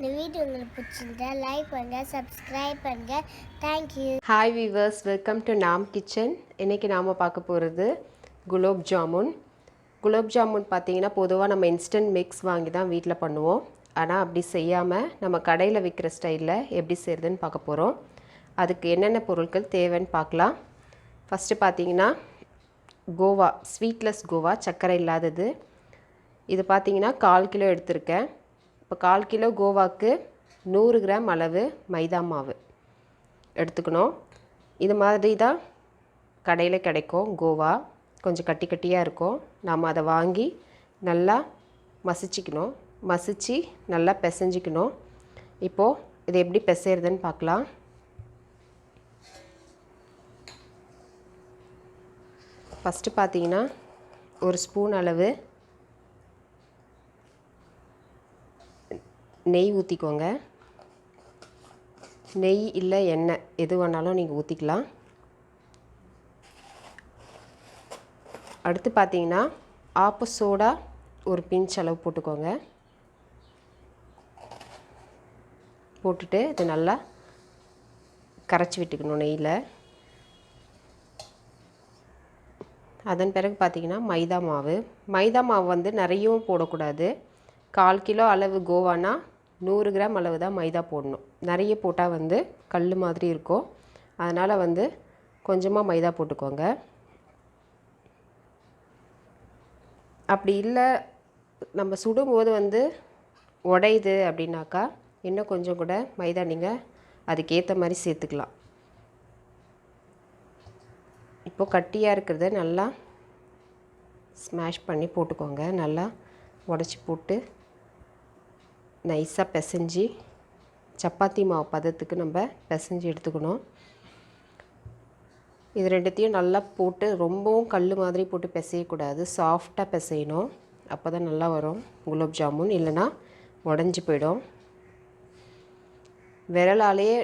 இந்த வீடியோ உங்களுக்கு பிடிச்சிருந்தா லைக் பண்ணுங்கள், சப்ஸ்கிரைப் பண்ணுங்கள். Thank you. Hi viewers, welcome to நாம் கிச்சன். இன்றைக்கி நாம் பார்க்க போகிறது குலோப் ஜாமுன். குலோப் ஜாமுன் பார்த்திங்கன்னா பொதுவாக நம்ம இன்ஸ்டன்ட் மிக்ஸ் வாங்கி தான் வீட்டில் பண்ணுவோம். ஆனால் அப்படி செய்யாமல் நம்ம கடையில் விற்கிற ஸ்டைலில் எப்படி செய்கிறதுன்னு பார்க்க போகிறோம். அதுக்கு என்னென்ன பொருட்கள் தேவைன்னு பார்க்கலாம். ஃபஸ்ட்டு பார்த்திங்கன்னா கோவா, ஸ்வீட்லெஸ் கோவா, சர்க்கரை இல்லாதது. இது பார்த்திங்கன்னா 1/4 கிலோ எடுத்திருக்கேன். இப்போ 1/4 கிலோ கோவாக்கு 100 கிராம் அளவு மைதா மாவு எடுத்துக்கணும். இது மாதிரி தான் கடையில் கிடைக்கும் கோவா. கொஞ்சம் கட்டி கட்டியாக இருக்கும். நாம் அதை வாங்கி நல்லா மசிச்சிக்கணும். மசித்து நல்லா பிசைஞ்சிக்கணும். இப்போது இது எப்படி பிசைறதுன்னு பார்க்கலாம். ஃபஸ்ட்டு பார்த்தீங்கன்னா ஒரு ஸ்பூன் அளவு நெய் ஊற்றிக்கோங்க. நெய் இல்லை எண்ணெய் எது வேணாலும் நீங்கள் ஊற்றிக்கலாம். அடுத்து பார்த்தீங்கன்னா ஆப்ப சோடா ஒரு பிஞ்ச் அளவு போட்டுக்கோங்க. போட்டுட்டு இது நல்லா கரைச்சி விட்டுக்கணும் நெய்யில். அதன் பிறகு பார்த்திங்கன்னா மைதா மாவு. மைதா மாவு வந்து நிறையவும் போடக்கூடாது. 1/4 கிலோ அளவு கோவானா 100 கிராம் அளவு தான் மைதா போடணும். நிறைய போட்டால் வந்து கல் மாதிரி இருக்கும். அதனால் வந்து கொஞ்சமாக மைதா போட்டுக்கோங்க. அப்படி இல்லை நம்ம சுடும்போது வந்து உடையுது அப்படின்னாக்கா இன்னும் கொஞ்சம் கூட மைதா நீங்கள் அதுக்கேற்ற மாதிரி சேர்த்துக்கலாம். இப்போது கட்டியாக இருக்கிறத நல்லா ஸ்மாஷ் பண்ணி போட்டுக்கோங்க. நல்லா உடச்சி போட்டு நைஸாக பிசைஞ்சி சப்பாத்தி மாவு பதத்துக்கு நம்ம பிசைஞ்சி எடுத்துக்கணும். இது ரெண்டுத்தையும் நல்லா போட்டு ரொம்பவும் கல் மாதிரி போட்டு பிசையக்கூடாது. சாஃப்டாக பிசையணும். அப்போ தான் நல்லா வரும் குலோப் ஜாமுன். இல்லைன்னா உடஞ்சி போயிடும். விரலாலேயே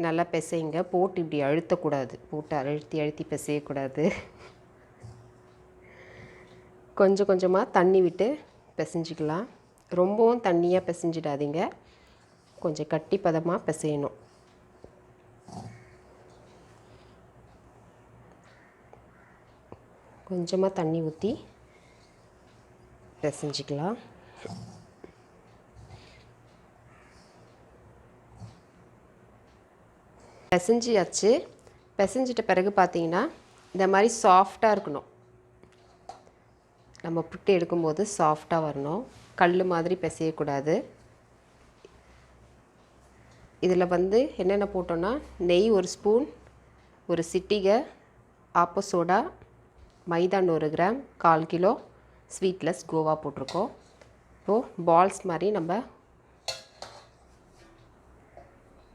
நல்லா பிசைங்க. போட்டு இப்படி அழுத்தக்கூடாது. போட்டு அழுத்தி அழுத்தி பிசையக்கூடாது. கொஞ்சம் கொஞ்சமாக தண்ணி விட்டு பிசைஞ்சிக்கலாம். ரொம்பவும் தண்ணியாக பிசைஞ்சிடாதீங்க. கொஞ்சம் கட்டி பதமாக பிசையணும். கொஞ்சமாக தண்ணி ஊற்றி பிசைஞ்சிக்கலாம். பிசைஞ்சியாச்சு. பிசைஞ்சிட்ட பிறகு பார்த்திங்கன்னா இந்த மாதிரி சாஃப்டாக இருக்கணும். நம்ம புட்டு எடுக்கும்போது சாஃப்டாக வரணும். கல் மாதிரி பிசையக்கூடாது. இதில் வந்து என்னென்ன போட்டோன்னா நெய் ஒரு ஸ்பூன், ஒரு சிட்டிகை ஆப்ப சோடா, மைதா 100 கிராம், 1/4 கிலோ ஸ்வீட்லெஸ் கோவா போட்டிருக்கோம். இப்போது பால்ஸ் மாதிரி நம்ம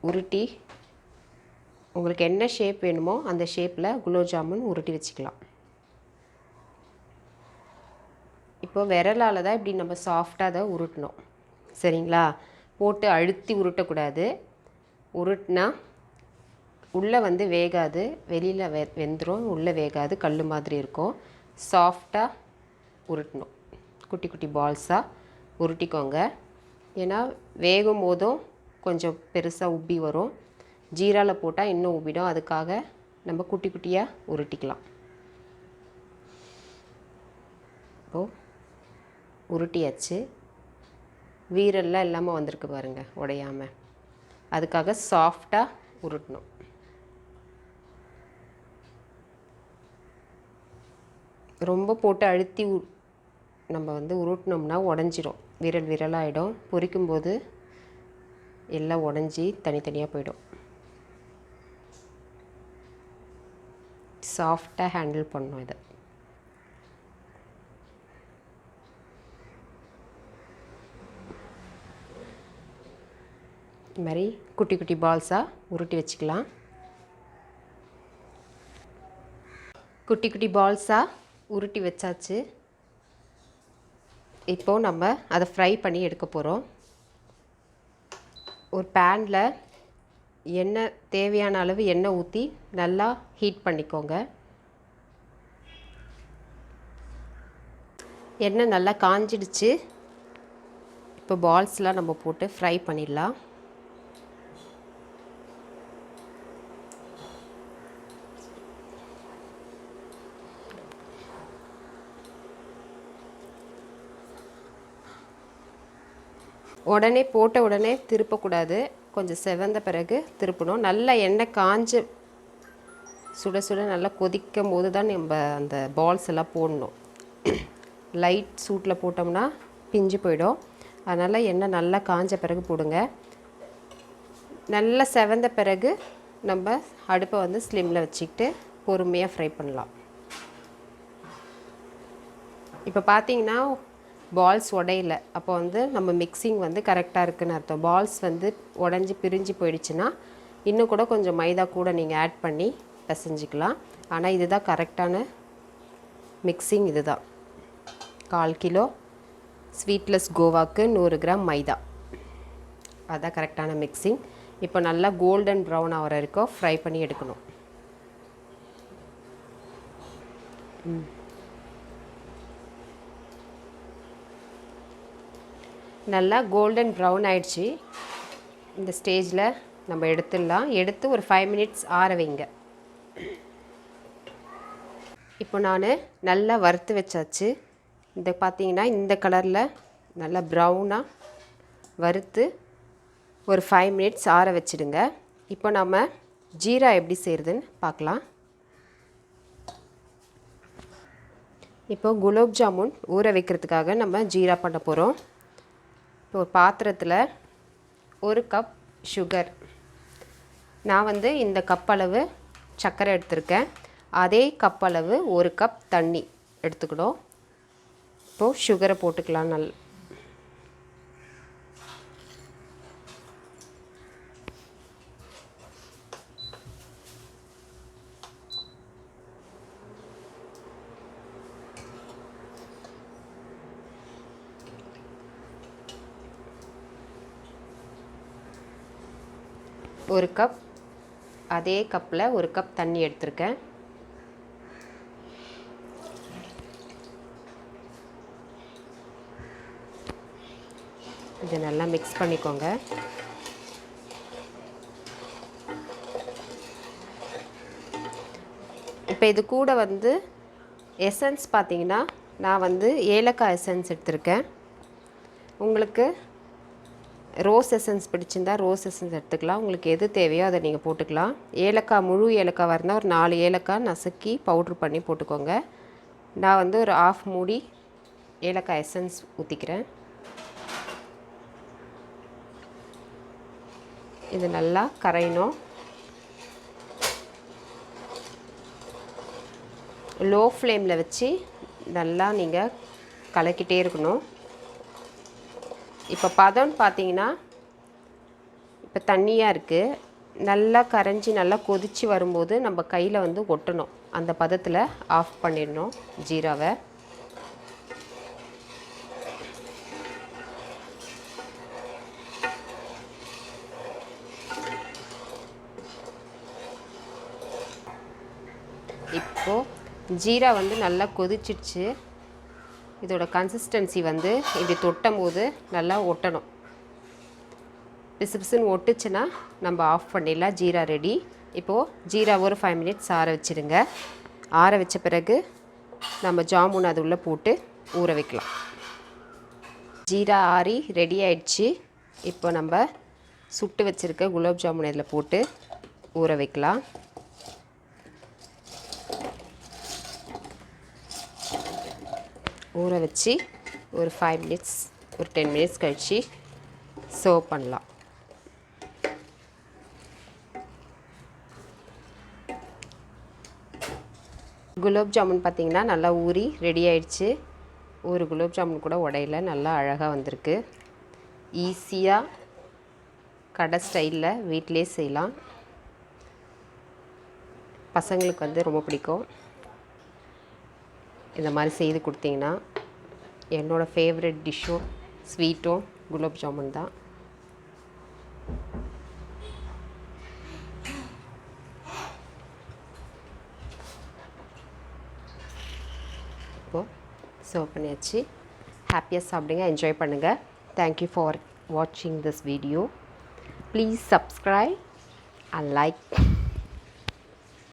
உருட்டி உங்களுக்கு என்ன ஷேப் வேணுமோ அந்த ஷேப்பில் குலோப் ஜாமுன் உருட்டி வச்சுக்கலாம். இப்போது விரலால் தான் இப்படி நம்ம சாஃப்டாக அதை உருட்டணும். சரிங்களா? போட்டு அழுத்தி உருட்டக்கூடாது. உருட்டினா உள்ளே வந்து வேகாது, வெளியில் வெந்துடும். உள்ளே வேகாது, கல் மாதிரி இருக்கும். சாஃப்டாக உருட்டணும். குட்டி குட்டி பால்ஸாக உருட்டிக்கோங்க. ஏன்னா வேகும் போதும் கொஞ்சம் பெருசாக உப்பி வரும். ஜீராவில் போட்டால் இன்னும் உப்பிடும். அதுக்காக நம்ம குட்டி குட்டியாக உருட்டிக்கலாம். இப்போது உருட்டியாச்சு. வீரெல்லாம் இல்லாமல் வந்திருக்கு பாருங்கள், உடையாமல். அதுக்காக சாஃப்டாக உருட்டணும். ரொம்ப போட்டு அழுத்தி நம்ம வந்து உருட்டினோம்னா உடஞ்சிரும். விரல் விரலாகிடும். பொரிக்கும்போது எல்லாம் உடஞ்சி தனித்தனியாக போயிடும். சாஃப்டாக ஹேண்டில் பண்ணணும் இதை. இது மாதிரி குட்டி குட்டி பால்ஸாக உருட்டி வச்சுக்கலாம். குட்டி குட்டி பால்ஸாக உருட்டி வச்சாச்சு. இப்போது நம்ம அதை ஃப்ரை பண்ணி எடுக்க போகிறோம். ஒரு பேனில் எண்ணெய் தேவையான அளவு எண்ணெய் ஊற்றி நல்லா ஹீட் பண்ணிக்கோங்க. எண்ணெய் நல்லா காஞ்சிடுச்சு. இப்போ இப்போ பால்ஸ்லாம் நம்ம போட்டு ஃப்ரை பண்ணிடலாம். உடனே போட்ட உடனே திருப்பக்கூடாது. கொஞ்சம் செவந்த பிறகு திருப்பணும். நல்லா எண்ணெய் காஞ்சு சுட சுட நல்லா கொதிக்கும் போது தான் நம்ம அந்த பால்ஸ் எல்லாம் போடணும். லைட் சூட்டில் போட்டோம்னா பிஞ்சு போயிடும். அதனால் எண்ணெய் நல்லா காஞ்ச பிறகு போடுங்க. நல்லா செவந்த பிறகு நம்ம அடுப்பை வந்து ஸ்லிம்மில் வச்சுக்கிட்டு பொறுமையாக ஃப்ரை பண்ணலாம். இப்போ பார்த்தீங்கன்னா பால்ஸ் உடையில, அப்போ வந்து நம்ம மிக்சிங் வந்து கரெக்டாக இருக்குதுன்னு அர்த்தம். பால்ஸ் வந்து உடஞ்சி பிரிஞ்சு போயிடுச்சுன்னா இன்னும் கூட கொஞ்சம் மைதா கூட நீங்கள் ஆட் பண்ணி பிசைஞ்சிக்கலாம். ஆனால் இதுதான் கரெக்டான மிக்சிங். இதுதான் 1/4 கிலோ ஸ்வீட்லெஸ் கோவாக்கு 100 கிராம் மைதா, அதுதான் கரெக்டான மிக்சிங். இப்போ நல்லா கோல்டன் ப்ரௌன் ஆகிற வரைக்கும் ஃப்ரை பண்ணி எடுக்கணும். நல்லா கோல்டன் ப்ரௌன் ஆயிடுச்சு. இந்த ஸ்டேஜில் நம்ம எடுத்துடலாம். எடுத்து ஒரு 5 மினிட்ஸ் ஆற வைங்க. இப்போ நான் நல்லா வறுத்து வச்சாச்சு. இந்த பார்த்தீங்கன்னா இந்த கலரில் நல்லா ப்ரௌனாக வறுத்து ஒரு 5 மினிட்ஸ் ஆற வச்சுடுங்க. இப்போ நம்ம ஜீரா எப்படி செய்கிறதுன்னு பார்க்கலாம். இப்போ குலோப் ஜாமுன் ஊற வைக்கிறதுக்காக நம்ம ஜீரா பண்ண போகிறோம். இப்போ ஒரு பாத்திரத்தில் 1 கப் சுகர், நான் வந்து இந்த கப் அளவு சர்க்கரை எடுத்திருக்கேன். அதே கப் அளவு 1 கப் தண்ணி எடுத்துக்கணும். இப்போது சுகரை போட்டுக்கலாம். ஒரு கப், அதே கப்பில் 1 கப் தண்ணி எடுத்திருக்கேன். இதை நல்லா மிக்ஸ் பண்ணிக்கோங்க. இப்போ இது கூட வந்து எசன்ஸ் பார்த்தீங்கன்னா நான் வந்து ஏலக்காய் எசன்ஸ் எடுத்திருக்கேன். உங்களுக்கு ரோஸ் எசன்ஸ் பிடிச்சிருந்தால் ரோஸ் எசன்ஸ் எடுத்துக்கலாம். உங்களுக்கு எது தேவையோ அதை நீங்கள் போட்டுக்கலாம். ஏலக்காய், முழு ஏலக்காய் இருந்தால் ஒரு 4 ஏலக்காய் நசுக்கி பவுட்ரு பண்ணி போட்டுக்கோங்க. நான் வந்து ஒரு 1/2 மூடி ஏலக்காய் எசன்ஸ் ஊற்றிக்கிறேன். இது நல்லா கரையணும். லோ ஃப்ளேமில் வச்சு நல்லா நீங்கள் கலக்கிட்டே இருக்கணும். இப்போ பதம்னு பார்த்தீங்கன்னா இப்போ தண்ணியாக இருக்குது. நல்லா கரைஞ்சி நல்லா கொதித்து வரும்போது நம்ம கையில் வந்து ஒட்டணும். அந்த பதத்தில் ஆஃப் பண்ணிடணும் ஜீராவை. இப்போது ஜீரா வந்து நல்லா கொதிச்சிடுச்சு. இதோட கன்சிஸ்டன்சி வந்து இப்படி தொட்டும் போது நல்லா ஒட்டணும். பிசு பிசுன்னு ஒட்டுச்சுன்னா நம்ம ஆஃப் பண்ணிடலாம். ஜீரா ரெடி. இப்போது ஜீரா ஒரு 5 மினிட்ஸ் ஆற வச்சுடுங்க. ஆற வச்ச பிறகு நம்ம ஜாமுன் அது உள்ளே போட்டு ஊற வைக்கலாம். ஜீரா ஆறி ரெடி ஆயிடுச்சு. இப்போ நம்ம சுட்டு வச்சுருக்க குலாப் ஜாமுன் இதில் போட்டு ஊற வைக்கலாம். ஊற வச்சு ஒரு 5 மினிட்ஸ், ஒரு 10 மினிட்ஸ் கழித்து சர்வ் பண்ணலாம். குலாப் ஜாமுன் பார்த்திங்கன்னா நல்லா ஊறி ரெடி ஆயிடுச்சு. ஒரு குலாப் ஜாமுன் கூட உடையில, நல்லா அழகாக வந்திருக்கு. ஈஸியாக கடை ஸ்டைலில் வீட்டிலே செய்யலாம். பசங்களுக்கு வந்து ரொம்ப பிடிக்கும். இந்த மாதிரி செய்து கொடுத்தீங்கன்னா. என்னோடய ஃபேவரட் டிஷ்ஷும் ஸ்வீட்டும் குலாப் ஜாமுன் தான். இப்போது சர்வ் பண்ணியாச்சு. ஹாப்பியாக சாப்பிடுங்க, என்ஜாய் பண்ணுங்கள். Thank you for watching this video. Please subscribe and like.